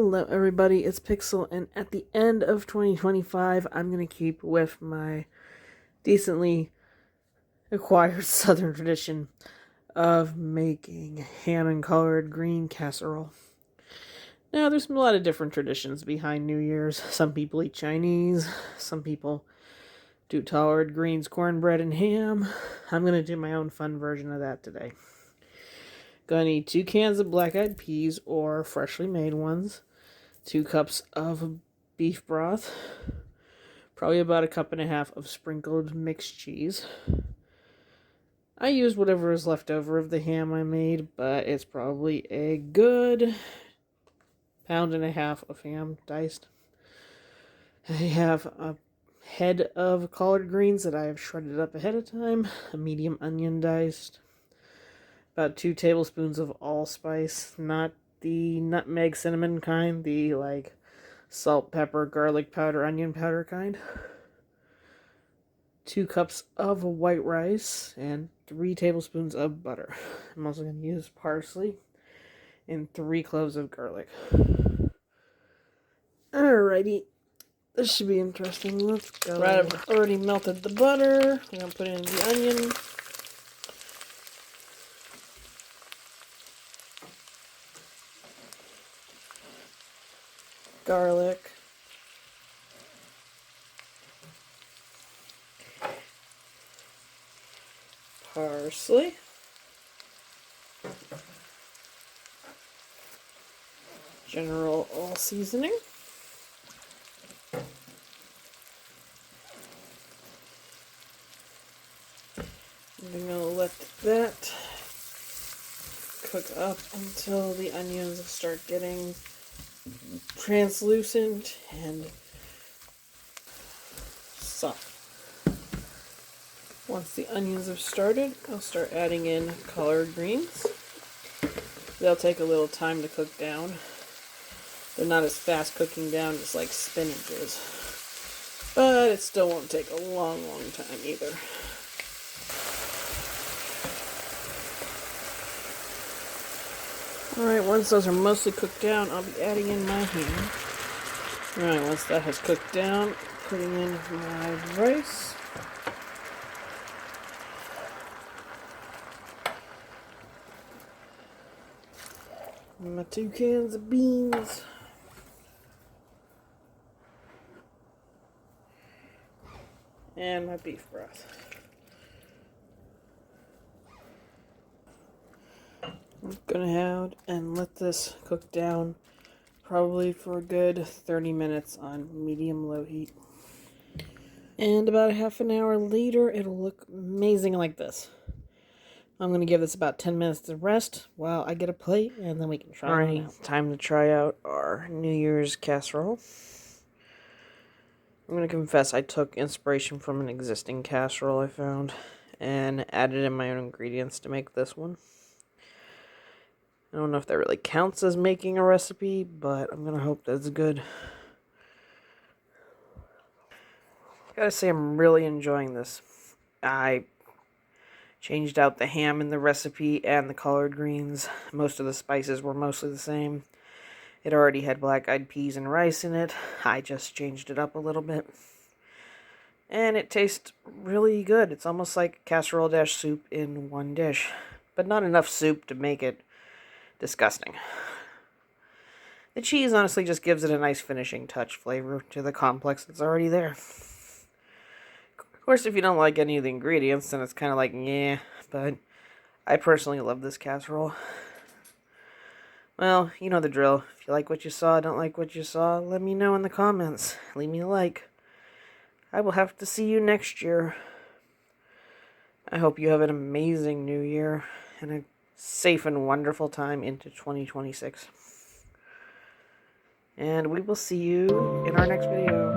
Hello everybody, it's Pixel, and at the end of 2025, I'm going to keep with my decently acquired southern tradition of making ham and collard green casserole. Now, there's a lot of different traditions behind New Year's. Some people eat Chinese, some people do collard greens, cornbread, and ham. I'm going to do my own fun version of that today. Gonna need 2 cans of black-eyed peas or freshly made ones, 2 cups of beef broth, probably about 1.5 cups of sprinkled mixed cheese. I used whatever is left over of the ham I made, but it's probably a good 1.5 pounds of ham diced. I have a head of collard greens that I have shredded up ahead of time, a medium onion diced, about 2 tablespoons of allspice, not the nutmeg cinnamon kind, the salt, pepper, garlic powder, onion powder kind. 2 cups of white rice and 3 tablespoons of butter. I'm also going to use parsley and 3 cloves of garlic. Alrighty, this should be interesting. Let's go. Right, I've already melted the butter. I'm going to put in the onion. Garlic. Parsley. General all seasoning. I'm going to let that cook up until the onions start getting translucent and soft. Once the onions have started, I'll start adding in collard greens. They'll take a little time to cook down. They're not as fast cooking down as like spinach is, but it still won't take a long time either. Alright, once those are mostly cooked down, I'll be adding in my ham. Alright, once that has cooked down, putting in my rice. My 2 cans of beans. And my beef broth. I'm gonna have and let this cook down probably for a good 30 minutes on medium-low heat. And about 1/2 hour later, it'll look amazing like this. I'm going to give this about 10 minutes to rest while I get a plate, and then we can try it out. Time to try out our New Year's casserole. I'm going to confess I took inspiration from an existing casserole I found and added in my own ingredients to make this one. I don't know if that really counts as making a recipe, but I'm going to hope that's good. Gotta say, I'm really enjoying this. I changed out the ham in the recipe and the collard greens. Most of the spices were mostly the same. It already had black-eyed peas and rice in it. I just changed it up a little bit. And it tastes really good. It's almost like casserole-soup in one dish. But not enough soup to make it disgusting. The cheese honestly just gives it a nice finishing touch flavor to the complex that's already there. Of course, if you don't like any of the ingredients, then it's kind of like, yeah, but I personally love this casserole. Well, you know the drill. If you like what you saw, don't like what you saw, let me know in the comments. Leave me a like. I will have to see you next year. I hope you have an amazing new year and a safe and wonderful time into 2026. And we will see you in our next video.